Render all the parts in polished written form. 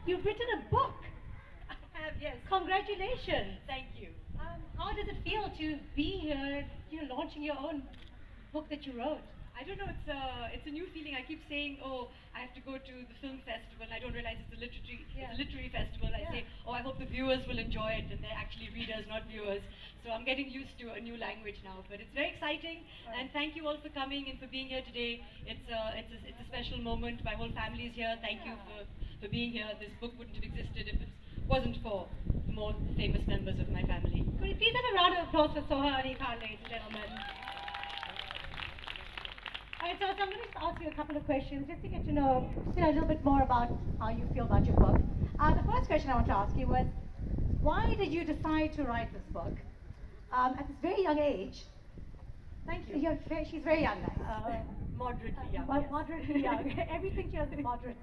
You've written a book. I have, yes. Congratulations. Thank you. How does it feel to be here, launching your own book that you wrote? I don't know, it's a new feeling. I keep saying, oh, I have to go to the film festival. I don't realize it's a literary festival. I say, oh, I hope the viewers will enjoy it, and they're actually readers, not viewers. So I'm getting used to a new language now, but it's very exciting. And thank you all for coming and for being here today. It's a special moment. My whole family is here. Thank you for being here. This book wouldn't have existed if it wasn't for the more famous members of my family. Could you please have a round of applause for Soha Ali Khan, ladies and gentlemen? All right, so I'm going to ask you a couple of questions just to get to know a little bit more about how you feel about your book. The first question I want to ask you was, why did you decide to write this book at this very young age? Thank you. She's very young, Moderately young. Moderately young. Everything she has is moderate.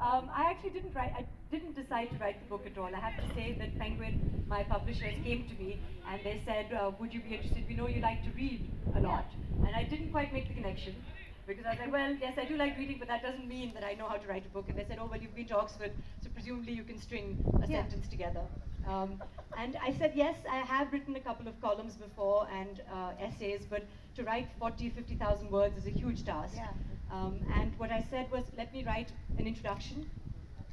I actually didn't decide to write the book at all. I have to say that Penguin, my publishers, came to me and they said, would you be interested? We know you like to read a lot. And I didn't quite make the connection because I was like, well, yes, I do like reading, but that doesn't mean that I know how to write a book. And they said, oh, well, you've been to Oxford, so presumably you can string a sentence together. And I said, yes, I have written a couple of columns before and essays, but to write 40, 50,000 words is a huge task. And what I said was, let me write an introduction.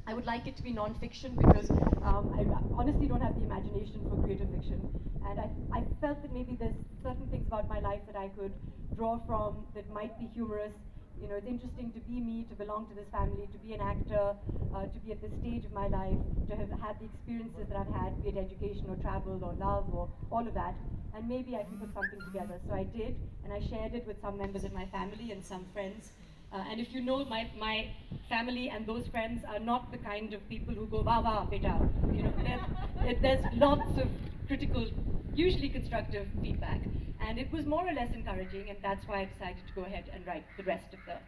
I would like it to be non-fiction because I honestly don't have the imagination for creative fiction. And I felt that maybe there's certain things about my life that I could draw from that might be humorous. You know, it's interesting to be me, to belong to this family, to be an actor, to be at this stage of my life, to have had the experiences that I've had, be it education or travel or love or all of that. And maybe I can put something together. So I did, and I shared it with some members of my family and some friends. And if you know, my family and those friends are not the kind of people who go, wah wah, beta. You know, there's lots of critical, usually constructive feedback. And it was more or less encouraging, and that's why I decided to go ahead and write the rest of the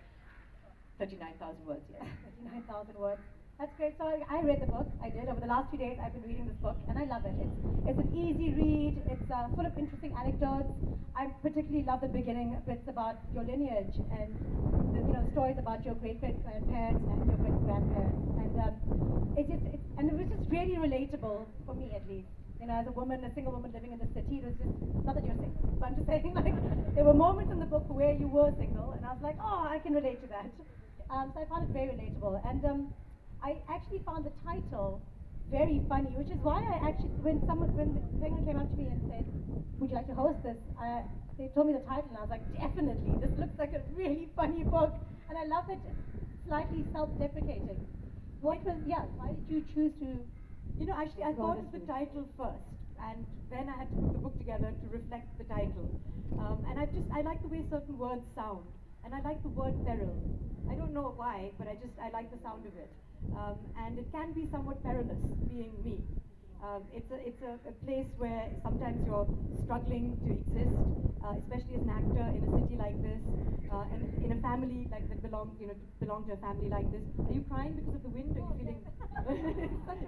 39,000 words. Yes. 39,000 words. That's great. So I read the book. I did. Over the last few days, I've been reading this book, and I love it. It's an easy read. It's full of interesting anecdotes. I particularly love the beginning bits about your lineage and the stories about your great-great-grandparents and your great-grandparents. And it was just really relatable for me, at least. You know, as a woman, a single woman living in the city, it was just, not that you're single, but I'm just saying, like, there were moments in the book where you were single, and I was like, oh, I can relate to that. So I found it very relatable. And I actually found the title very funny, which is why I actually, when Penguin came up to me and said, would you like to host this? They told me the title, and I was like, definitely, this looks like a really funny book. And I love that it's slightly self-deprecating. Why did you choose to? You know, actually, I thought of the title first, and then I had to put the book together to reflect the title. And I like the way certain words sound, and I like the word peril. I don't know why, but I like the sound of it. And it can be somewhat perilous, being me. It's a place where sometimes you're struggling to exist, especially as an actor in a city like this, and in a family like that belong to a family like this. Are you crying because of the wind? Are you feeling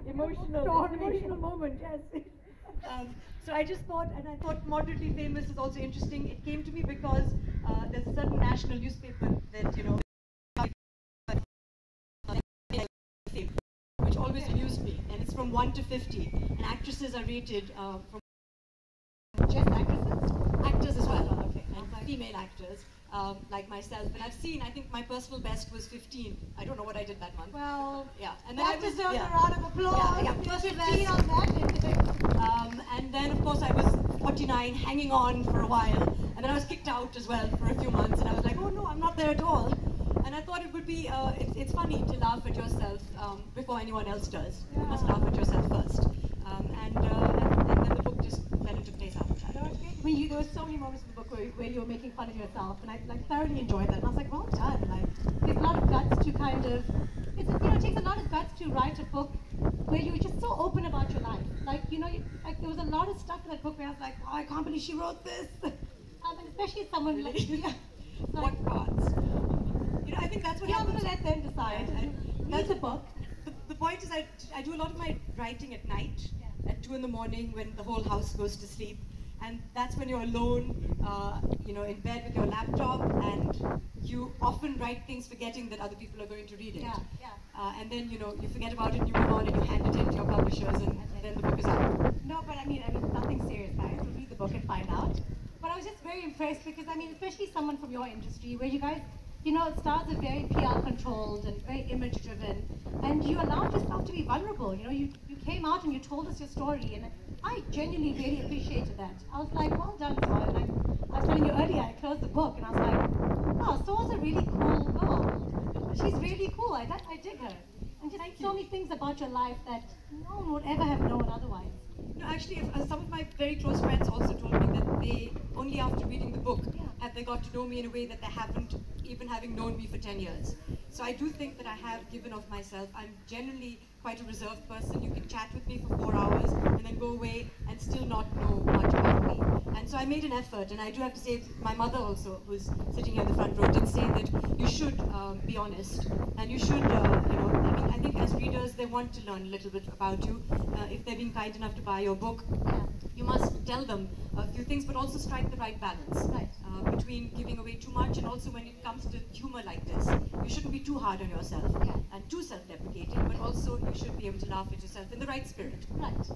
emotional moment? Yes. So I just thought, and I thought moderately famous is also interesting. It came to me because there's a certain national newspaper that which always amused me, and it's from 1 to 50, and actresses are rated from just actresses, actors as well, and female actors like myself. And I've seen, I think my personal best was 15. I don't know what I did that month. Well, yeah, and then that deserves a round of applause. Yeah, personal best on that. And then of course I was 49, hanging on for a while, and then I was kicked out as well for a few months, and I was like, oh no, I'm not there at all. And I thought it would be, it's funny to laugh at yourself before anyone else does. You must laugh at yourself first. And then the book just fell into place after that. No, it's great. I mean, there were so many moments in the book where you were making fun of yourself, and I thoroughly enjoyed that. And I was like, well done. Like, there's a lot of guts to kind of, it takes a lot of guts to write a book where you're just so open about your life. Like, there was a lot of stuff in that book where I was like, oh, I can't believe she wrote this. And especially someone like, what parts? I think that's what I'm happens. going to let them decide. That's a book. The point is I do a lot of my writing at night, at 2 in the morning when the whole house goes to sleep. and that's when you're alone, in bed with your laptop, and you often write things forgetting that other people are going to read it. And then you forget about it, and you move on, and you hand it in to your publishers, and then the book is out. No, but I mean, nothing serious, guys. We'll read the book and find out. But I was just very impressed because, especially someone from your industry, where you guys, stars are very PR controlled and very image driven, and you allowed yourself to be vulnerable. You came out and you told us your story, and I genuinely really appreciated that. I was like, well done, Soha. And I was telling you earlier, I closed the book, and I was like, oh, Soha's a really cool girl. She's really cool. I dig her. And just so many things about your life that no one would ever have known otherwise. No, actually, some of my very close friends also told me that they, only after reading the book, have they got to know me in a way that they haven't, even having known me for 10 years. So I do think that I have given of myself. I'm generally quite a reserved person. You can chat with me for 4 hours and then go away and still not know much about me. And so I made an effort, and I do have to say, my mother also, who's sitting here in the front row, did say that you should be honest, and you should, I think as readers, they want to learn a little bit about you. If they're being kind enough to buy your book, you must tell them a few things, but also strike the right balance between giving away too much, and also when it comes to humor like this, you shouldn't be too hard on yourself and too self-deprecating, but also you should be able to laugh at yourself in the right spirit. Right.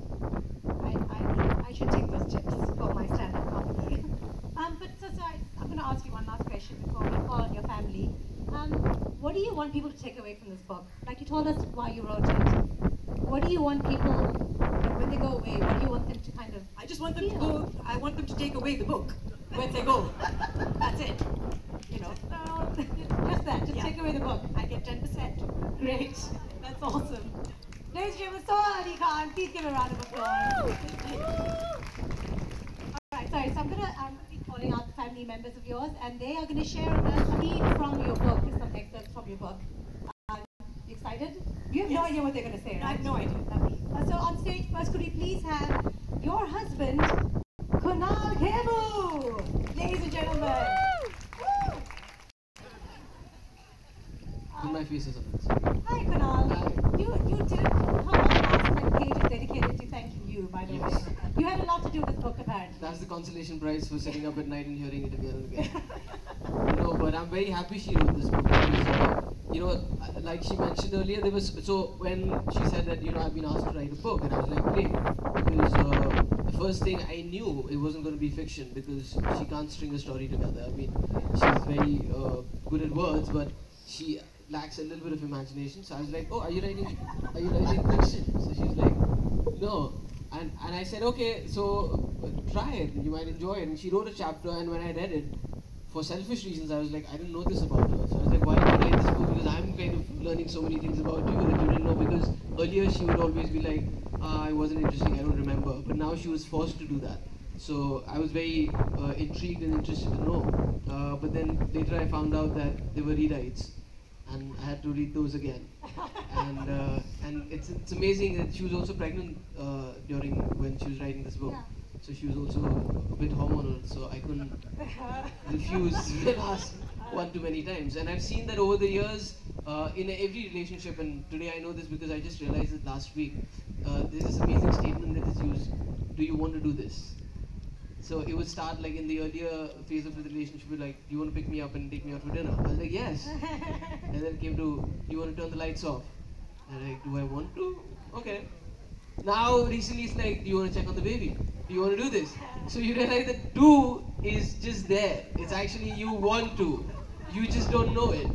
I should take those tips for my stand-up comedy. I'm going to ask you one last question before we call on your family. What do you want people to take away from this book? Like you told us why you wrote it. What do you want people, when they go away, what do you want them to kind of I just want them to go, I want them to take away the book when they go. That's it. Just that, just take away the book. I get 10%. Great. That's awesome. Ladies and gentlemen, Soha Ali Khan, please give a round of applause. Alright, sorry, so I'm going to be calling out the family members of yours, and they are going to share a read from your book, some excerpts from your book. You excited? You have no idea what they're going to say, right? I have no idea. Lovely. So on stage first, could we please have your husband, Kunal Khemu, ladies and gentlemen. Woo! My face is on it. Hi Kunal. Hi. You did a whole last page is dedicated to thanking you, by the Yes. way. You had a lot to do with this book, apparently. That's the consolation prize for sitting up at night and hearing it again and again. No, but I'm very happy she wrote this book because, like she mentioned earlier, when she said that, I've been asked to write a book, and I was like, great, because the first thing I knew, it wasn't going to be fiction because she can't string a story together. I mean, she's very good at words, but she lacks a little bit of imagination. So I was like, oh, are you writing fiction? So she's like, no. And I said, okay, so try it, you might enjoy it. And she wrote a chapter, and when I read it, for selfish reasons, I was like, I didn't know this about her. So I was like, why did you write this book? Because I'm kind of learning so many things about you that you didn't know. Because earlier she would always be like, it wasn't interesting, I don't remember. But now she was forced to do that. So I was very intrigued and interested to know. But then later I found out that they were rewrites, and I had to read those again. And it's amazing that she was also pregnant during when she was writing this book. Yeah. So she was also a bit hormonal, so I couldn't refuse when asked one too many times. And I've seen that over the years in every relationship, and today I know this because I just realized it last week. There's this amazing statement that is used, do you want to do this? So it would start like in the earlier phase of the relationship with like, do you want to pick me up and take me out for dinner? I was like, yes. And then it came to, do you want to turn the lights off? And I'm like, do I want to? Okay. Now recently it's like, do you want to check on the baby? Do you want to do this? So you realize that do is just there. It's actually you want to. You just don't know it.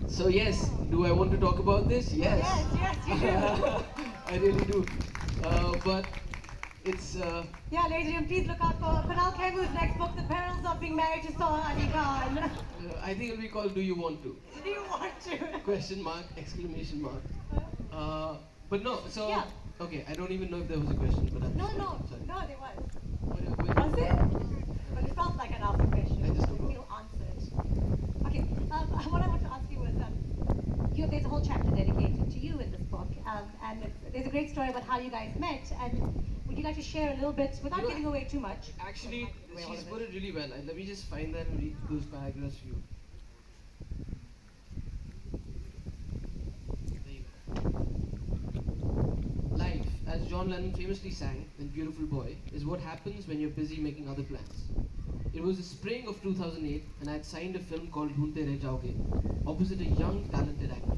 So yes, do I want to talk about this? Yes. Yes, you do. I really do. But it's Yeah, ladies and gentlemen, please look out for Kunal Khemu's next book, The Perils of Being Married to Soha Ali Khan. I think it'll be called Do You Want To? Do you want to? Question mark, exclamation mark. But no, so Yeah. okay, I don't even know if there was a question, but I'm No, sorry. no, Sorry. no, there was. What- Was it? But it felt like an asked question. I just forgot. We'll answer it. Okay, what I want to ask you was, there's a whole chapter dedicated to you in this book, and there's a great story about how you guys met, and would you like to share a little bit, without You know, giving away too much? Actually, Wait, what she's is put it really well. Let me just find that and read those paragraphs for you. There you go. Life, as John Lennon famously sang in Beautiful Boy is what happens when you're busy making other plans. It was the spring of 2008 and I had signed a film called Dhoondte Reh Jaoge opposite a young talented actor.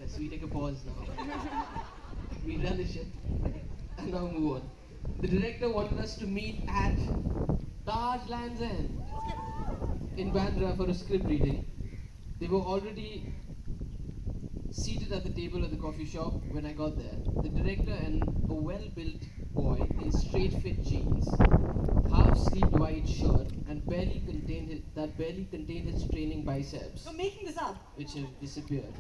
Yes, we take a pause now. We relish it and now move on. The director wanted us to meet at Taj Land's End in Bandra for a script reading. They were already seated at the table at the coffee shop when I got there. The director and a well-built boy in straight-fit jeans, half-sleeved white shirt, and barely contained his training biceps, You're making this up. which have disappeared.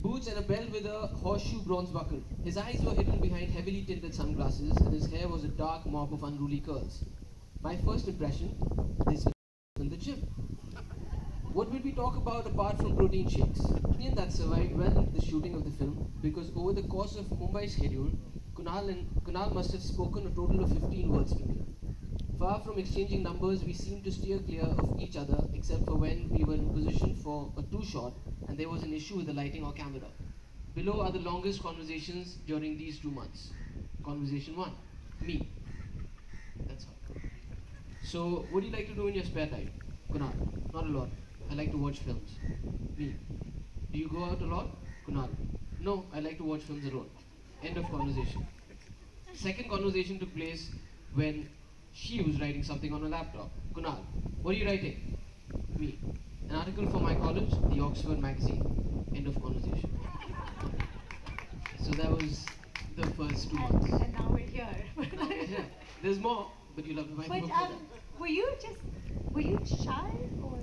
Boots and a belt with a horseshoe bronze buckle. His eyes were hidden behind heavily tinted sunglasses, and his hair was a dark mop of unruly curls. My first impression, this was in the gym. What will we talk about apart from protein shakes? And that survived well into the shooting of the film because over the course of Mumbai's schedule, Kunal must have spoken a total of 15 words to me. Far from exchanging numbers, we seemed to steer clear of each other except for when we were in position for a two-shot and there was an issue with the lighting or camera. Below are the longest conversations during these 2 months. Conversation 1, me. That's all. So, what do you like to do in your spare time? Kunal, not a lot. I like to watch films. Me. Do you go out a lot? Kunal. No, I like to watch films alone. End of conversation. Second conversation took place when she was writing something on a laptop. Kunal, what are you writing? Me. An article for my college, the Oxford magazine. End of conversation. So that was the first 2 months. And now we're here. Yeah. There's more, but you'll have to buy the book for that. Were you shy or?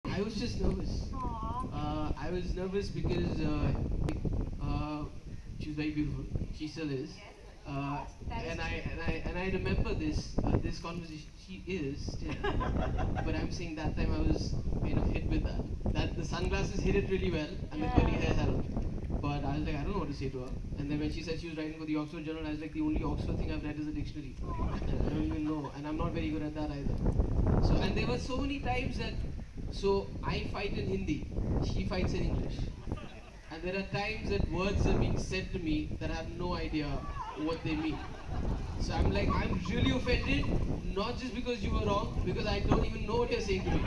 I was just nervous. Aww. I was nervous because she was very beautiful. She still is. And I remember this conversation. She is still. But I'm saying that time I was kind of hit with that. That the sunglasses hit it really well, and the curly hair helped. But I was like, I don't know what to say to her. And then when she said she was writing for the Oxford Journal, I was like, the only Oxford thing I've read is a dictionary. I don't even know, and I'm not very good at that either. So, and there were so many times that, so I fight in Hindi, she fights in English. And there are times that words are being said to me that I have no idea what they mean. So I'm like, I'm really offended, not just because you were wrong, because I don't even know what you're saying to me.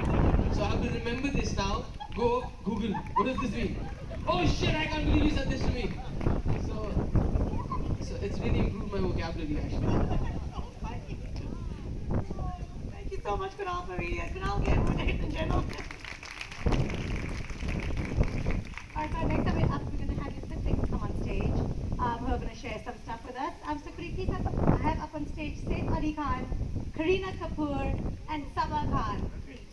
So I have to remember this now, go Google, what does this mean? Oh shit, I can't believe you said this to me. So it's really improved my vocabulary actually. Thank you so much, Kunal, for being here. Kunal, get ladies and gentlemen. Alright, so next up we're going to have your siblings come on stage, who are going to share some stuff with us. So could you please have up on stage Saif Ali Khan, Kareena Kapoor, and Sabah Khan, please.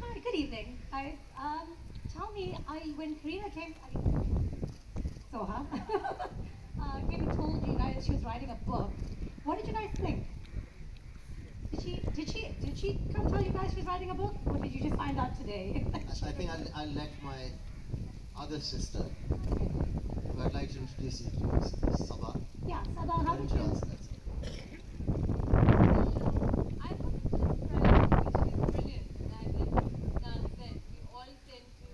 Hi, good evening, guys. Tell me, when Kareena came, Soha, came and told you guys she was writing a book, what did you guys think? Did she come tell you guys she was writing a book, or did you just find out today? I think I'll let my other sister, who I'd like to introduce you to, is Sabah. Yeah, Sabah, how Why did don't you you? answer that? I would describe her, she's brilliant. And I think Kunal said, we all tend to,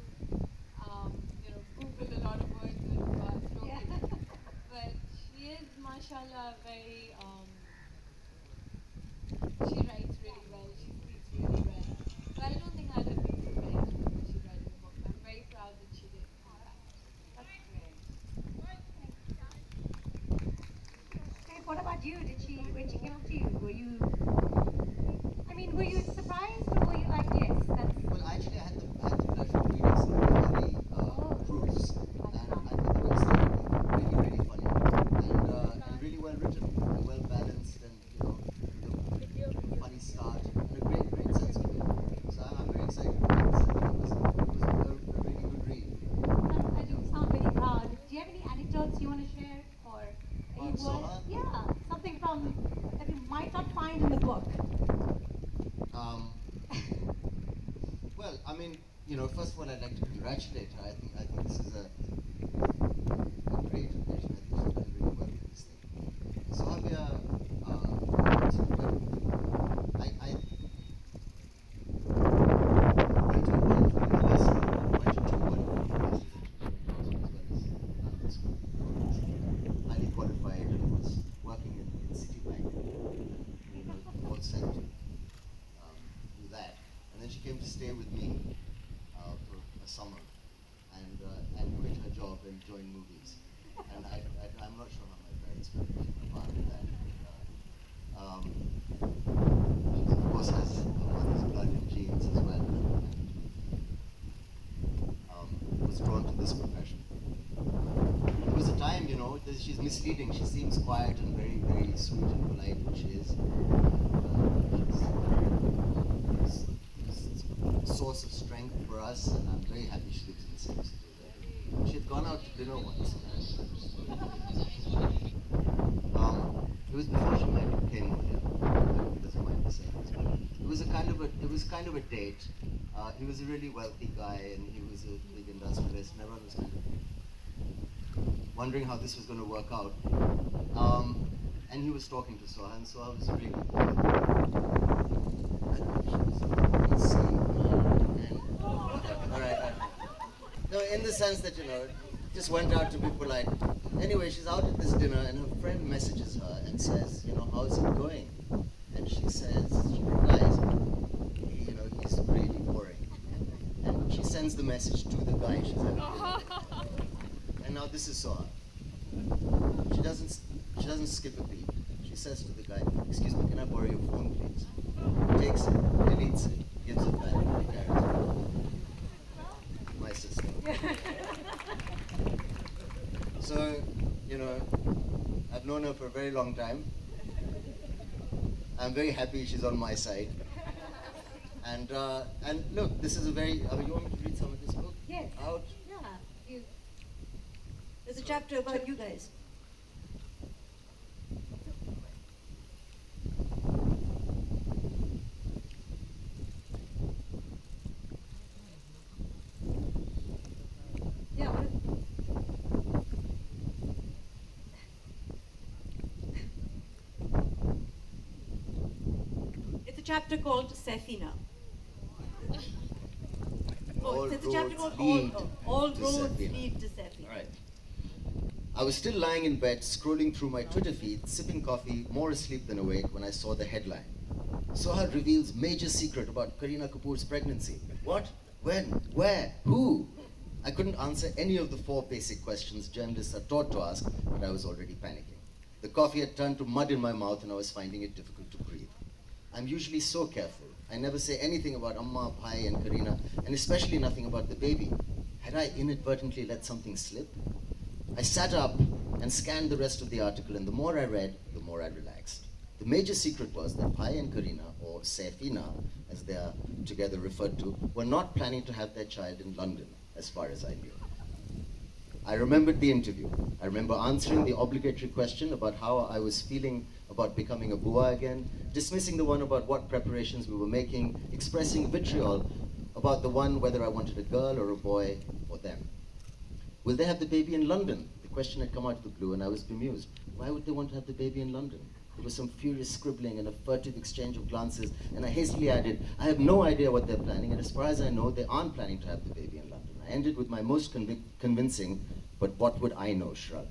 Google a lot of words when we are Yeah. talking. But she is, mashallah, very, she writes really well, she speaks really well. So I don't think I'd have been surprised when she's writing a book. I'm very proud that she did. That's great. Okay, what about you? When she came up to you, were you surprised or were you like, yes, that's... Well, actually, I had the pleasure of reading some very proofs, and I thought the books were really, really funny, and really well written, and well balanced, and with a funny start, and a great sense of humor. So I'm very excited to read this. I think it was a really good read. I do sound really proud. Do you have any anecdotes you want to share, or any About words? Soha? Yeah, something that you might not find in the book. Well, I mean, first of all, I'd like to congratulate her. I think this is came to stay with me for a summer and quit her job and join movies. And I'm not sure how my parents felt about that. She of course has her mother's blood and genes as well. And was drawn to this profession. There was a time, you know, that she's misleading. She seems quiet and very, very sweet and polite, which she is. She's a source of strength for us, and I'm very happy she lives in the same city. She had gone out to dinner once. It was before she came over here. He doesn't mind me saying this, but it was kind of a date. He was a really wealthy guy, and he was a big industrialist, and everyone was kind of wondering how this was going to work out. And he was talking to Soha, and Soha was really I don't know if she was insane. Alright. No, in the sense that, you know, just went out to be polite. Anyway, she's out at this dinner, and her friend messages her and says, you know, how's it going? And she replies, you know, he's really boring. And she sends the message to the guy she's having dinner with. And now this is Soha. She doesn't skip a beat. She says to the guy, excuse me, can I borrow your phone, please? He takes it, deletes it, gives it back, and carries it. My sister. So, you know, I've known her for a very long time. I'm very happy she's on my side. And look, this is a very, you want me to read some of this book? Yes. Out? Yeah. There's a chapter about you guys. Yeah. It's a chapter called Safina. It's a chapter called All Roads Lead to Safina. All right. I was still lying in bed, scrolling through my Twitter feed, sipping coffee, more asleep than awake, when I saw the headline. Soha reveals major secret about Kareena Kapoor's pregnancy. What? When? Where? Who? I couldn't answer any of the 4 basic questions journalists are taught to ask, but I was already panicking. The coffee had turned to mud in my mouth, and I was finding it difficult to breathe. I'm usually so careful. I never say anything about Amma, Bhai, and Kareena, and especially nothing about the baby. Had I inadvertently let something slip? I sat up and scanned the rest of the article, and the more I read, the more I relaxed. The major secret was that Bhai and Kareena, or Safina, as they are together referred to, were not planning to have their child in London, as far as I knew. I remembered the interview. I remember answering the obligatory question about how I was feeling about becoming a Bua again, dismissing the one about what preparations we were making, expressing vitriol about the one whether I wanted a girl or a boy or them. Will they have the baby in London? The question had come out of the blue, and I was bemused. Why would they want to have the baby in London? There was some furious scribbling and a furtive exchange of glances, and I hastily added, I have no idea what they're planning, and as far as I know, they aren't planning to have the baby in London. I ended with my most convincing, but what would I know, shrug.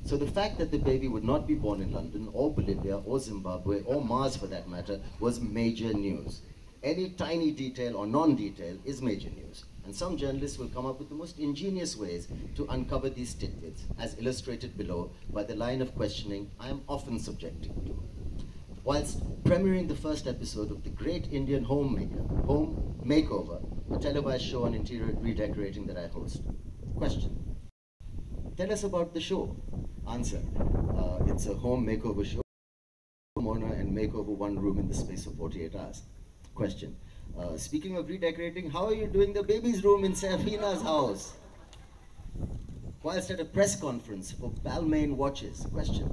So the fact that the baby would not be born in London, or Bolivia, or Zimbabwe, or Mars for that matter, was major news. Any tiny detail or non-detail is major news. And some journalists will come up with the most ingenious ways to uncover these tidbits, as illustrated below by the line of questioning I am often subjected to. Whilst premiering the first episode of the Great Indian Home Makeover, a televised show on interior redecorating that I host. Question. Tell us about the show. Answer. It's a home makeover show. Homeowner and make over one room in the space of 48 hours. Question. Speaking of redecorating, how are you doing the baby's room in Safina's house? Whilst at a press conference for Balmain watches. Question.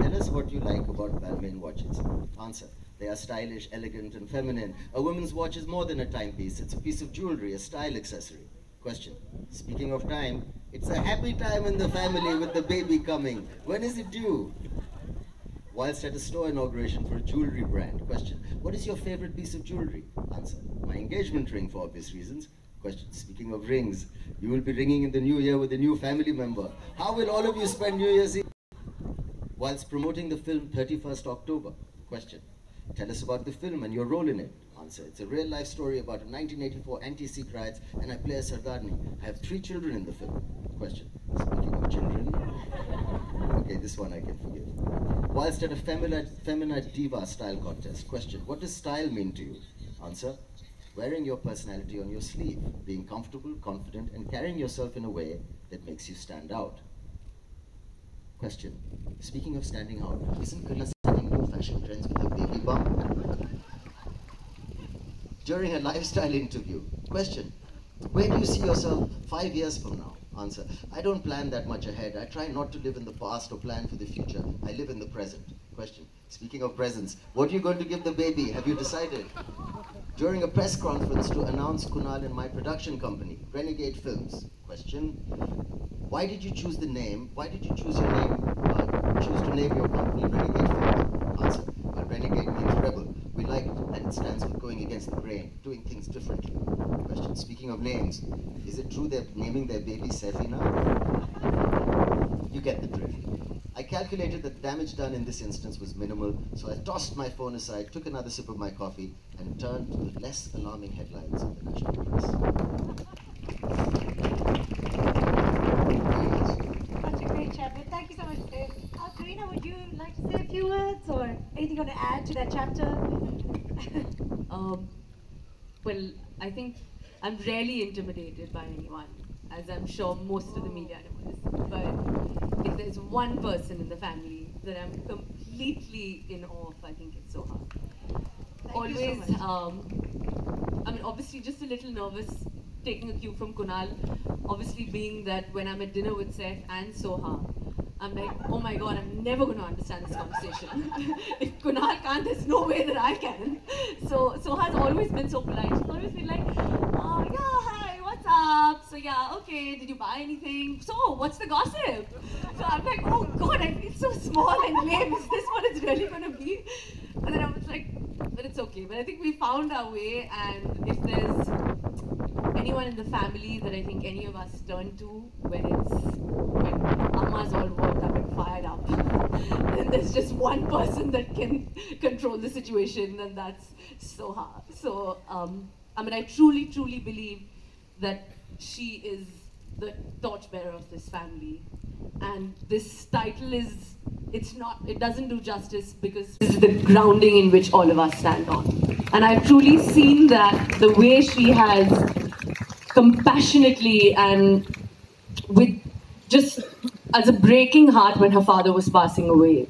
Tell us what you like about Balmain watches. Answer. They are stylish, elegant, and feminine. A woman's watch is more than a timepiece. It's a piece of jewelry, a style accessory. Question. Speaking of time, it's a happy time in the family with the baby coming. When is it due? Whilst at a store inauguration for a jewelry brand. Question. What is your favorite piece of jewelry? Answer. My engagement ring, for obvious reasons. Question. Speaking of rings, you will be ringing in the new year with a new family member. How will all of you spend New Year's Eve? Whilst promoting the film 31st October. Question. Tell us about the film and your role in it. Answer. It's a real life story about a 1984 anti-Sikh riots, and I play a Sardarni. I have 3 children in the film. Question. Speaking of children. Okay, this one I can forgive. Whilst at a feminine diva style contest. Question. What does style mean to you? Answer. Wearing your personality on your sleeve, being comfortable, confident, and carrying yourself in a way that makes you stand out. Question. Speaking of standing out, isn't Kala setting new fashion trends with her baby bump? During a lifestyle interview. Question. Where do you see yourself 5 years from now? Answer. I don't plan that much ahead. I try not to live in the past or plan for the future. I live in the present. Question. Speaking of presents, what are you going to give the baby? Have you decided? During a press conference to announce Kunal and my production company, Renegade Films. Question. Why did you choose the name? Why did you choose your name? Choose to name your company Renegade Films? Answer. Well, Renegade means rebel. We like that it stands for going against the grain, doing things differently. Question. Speaking of names, is it true they're naming their baby Sefina? You get the drift. I calculated that the damage done in this instance was minimal, so I tossed my phone aside, took another sip of my coffee, and turned to the less alarming headlines in the national press. Such a great chapter. Thank you so much, Dave. Karina, would you like to say a few words or anything you want to add to that chapter? Well, I think I'm rarely intimidated by anyone, as I'm sure most of the media knows. But if there's one person in the family that I'm completely in awe of, I think it's Soha. Always, I mean, obviously just a little nervous taking a cue from Kunal. Obviously being that when I'm at dinner with Seth and Soha, I'm like, oh my god, I'm never going to understand this conversation. If Kunal can't, there's no way that I can. So Soha's always been so polite. She's always been like, oh yeah, hi, what's up? So yeah, okay, did you buy anything? So what's the gossip? So I'm like, oh god, I feel so small and lame. Is this what it's really going to be? And then I was like, but it's okay. But I think we found our way, and if there's anyone in the family that I think any of us turn to when Amma's all worked up and fired up, then there's just one person that can control the situation, and that's Soha. So, I mean, I truly, truly believe that she is the torchbearer of this family. And this title it doesn't do justice because this is the grounding in which all of us stand on. And I've truly seen that the way she has compassionately and with just as a breaking heart when her father was passing away.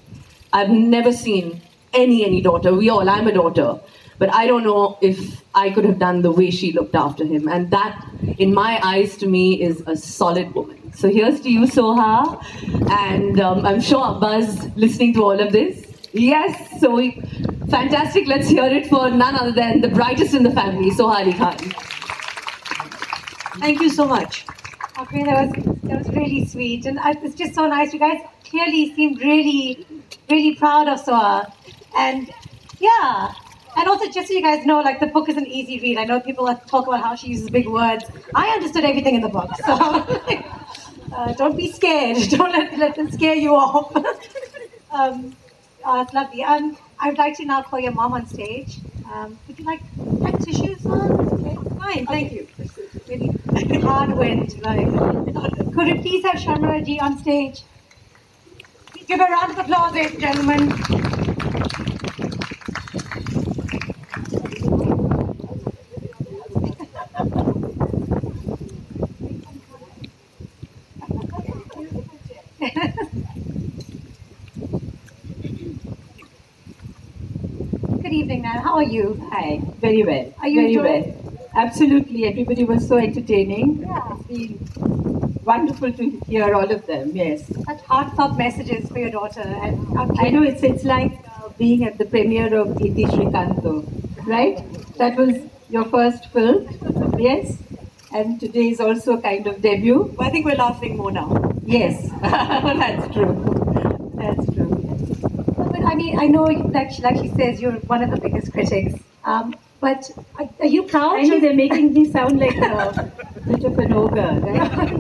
I've never seen any daughter. I'm a daughter. But I don't know if I could have done the way she looked after him. And that, in my eyes, to me, is a solid woman. So here's to you, Soha. And I'm sure Abba's listening to all of this. Yes, so fantastic. Let's hear it for none other than the brightest in the family, Soha Ali Khan. Thank you so much. Okay, that was really sweet. And it's just so nice. You guys clearly seemed really, really proud of Soha. And yeah. And also, just so you guys know, like, the book is an easy read. I know people talk about how she uses big words. I understood everything in the book, so don't be scared. Don't let them scare you off. It's lovely. I'd like to now call your mom on stage. Would you like tissues on? Okay, fine, thank you. Really hard wind. Like, could we please have Shamra ji on stage? Give a round of applause, ladies and gentlemen. Good evening, ma'am. How are you? Hi, very well. Are you very enjoying? well? Absolutely. Everybody was so entertaining. Yeah. It's been wonderful to hear all of them. Yes. Such heartfelt messages for your daughter. And I know it's like being at the premiere of Iti Srikanto, right? That was your first film, yes? And today is also a kind of debut. Well, I think we're laughing more now. Yes, that's true. That's true. But I mean, I know, like she says, you're one of the biggest critics. But are you proud? I know they're making me sound like a bit of an ogre, right?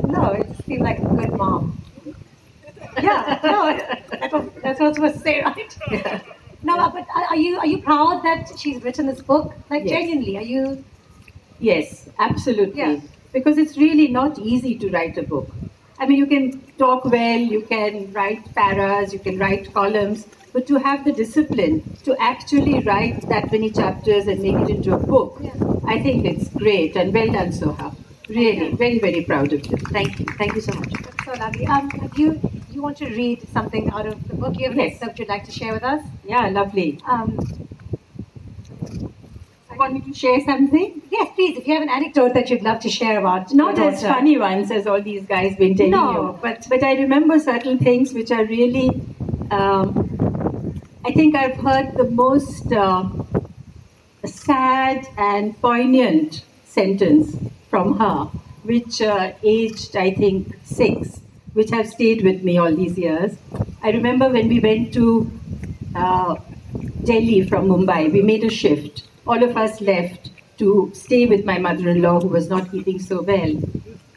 No, it seemed like a good mom. Yeah, no, that's what I was supposed to say, right? Yeah. No, No, but are you proud that she's written this book? Like, Yes. genuinely, are you? Yes, absolutely. Yeah. Because it's really not easy to write a book. I mean, you can talk well, you can write paras, you can write columns, but to have the discipline to actually write that many chapters and make it into a book, Yeah. I think it's great and well done, Soha. Really, you. very, very proud of you. Thank you. Thank you so much. That's so lovely. You want to read something out of the book? You have Yes. that you'd like to share with us? Yeah, lovely. Um, You want me to share something? yes, please. If you have an anecdote that you'd love to share about Not your as daughter. funny ones as all these guys been telling No, you, but I remember certain things which are really. I think I've heard the most sad and poignant sentence from her, which aged I think 6, which have stayed with me all these years. I remember when we went to Delhi from Mumbai, we made a shift. All of us left to stay with my mother-in-law who was not keeping so well.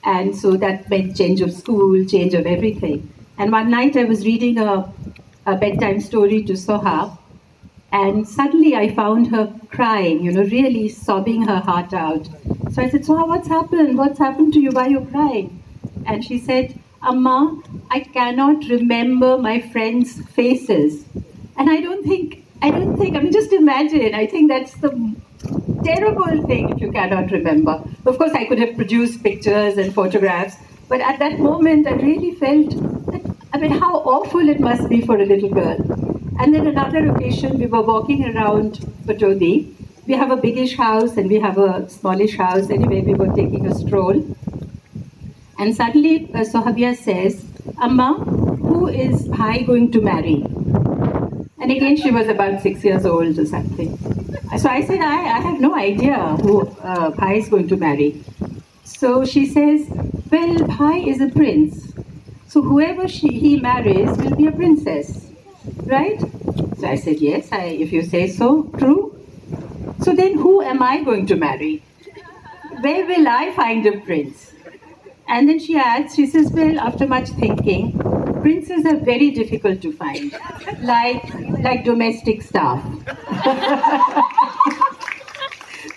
And so that meant change of school, change of everything. And one night I was reading a bedtime story to Soha, and suddenly I found her crying, really sobbing her heart out. So I said, Soha, what's happened? What's happened to you? Why are you crying? And she said, Amma, I cannot remember my friends' faces. And I mean, just imagine, I think that's the terrible thing if you cannot remember. Of course, I could have produced pictures and photographs, but at that moment, I really felt that, how awful it must be for a little girl. And then another occasion, we were walking around Patodi. We have a biggish house and we have a smallish house. Anyway, we were taking a stroll. And suddenly, Sohabia says, Amma, who is Bhai going to marry? And again, she was about 6 years old or something. So I said, I have no idea who Bhai is going to marry. So she says, well, Bhai is a prince. So whoever he marries will be a princess, right? So I said, yes, if you say so, true. So then who am I going to marry? Where will I find a prince? And then she adds, she says, well, after much thinking, princes are very difficult to find, like domestic staff.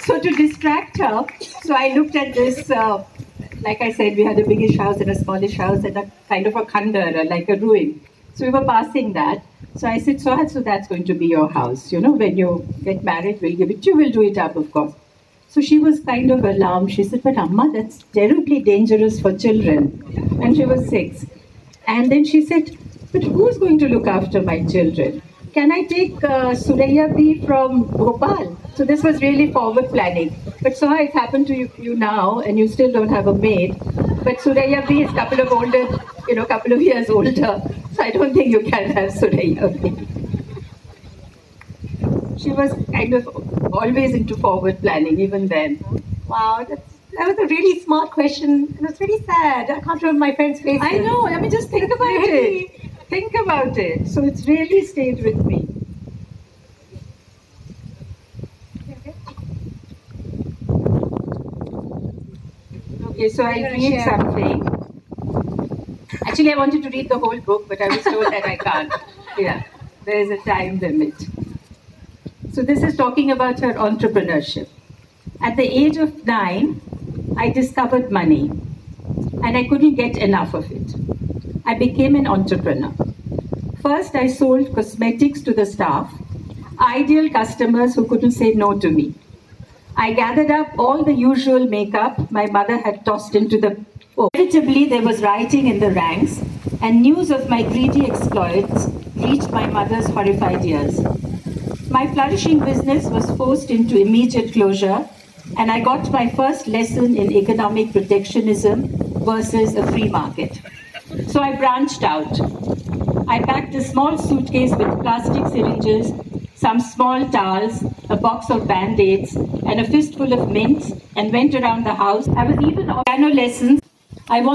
So to distract her, so I looked at this, like I said, we had a biggish house and a smallish house and a kind of a khandar, like a ruin. So we were passing that. So I said, so that's going to be your house. When you get married, we'll give it to you. We'll do it up, of course. So she was kind of alarmed. She said, but Amma, that's terribly dangerous for children. And she was 6. And then she said, but who's going to look after my children? Can I take Suraya B from Bhopal? So this was really forward planning. But Soha, it's happened to you now, and you still don't have a maid. But Suraya B is couple of years older. So I don't think you can have Suraya B. She was kind of always into forward planning, even then. Wow, that was a really smart question. It was really sad. I can't remember my friend's face. I know. I mean, just think about it. Think about it. So it's really stayed with me. Okay, so I'll read something. Actually, I wanted to read the whole book, but I was told that I can't. Yeah, there is a time limit. So this is talking about her entrepreneurship. At the age of 9, I discovered money, and I couldn't get enough of it. I became an entrepreneur. First, I sold cosmetics to the staff, ideal customers who couldn't say no to me. I gathered up all the usual makeup my mother had tossed into the... Inevitably, there was rioting in the ranks, and news of my greedy exploits reached my mother's horrified ears. My flourishing business was forced into immediate closure, and I got my first lesson in economic protectionism versus a free market. So I branched out. I packed a small suitcase with plastic syringes, some small towels, a box of band-aids, and a fistful of mints, and went around the house. I was even on piano lessons. I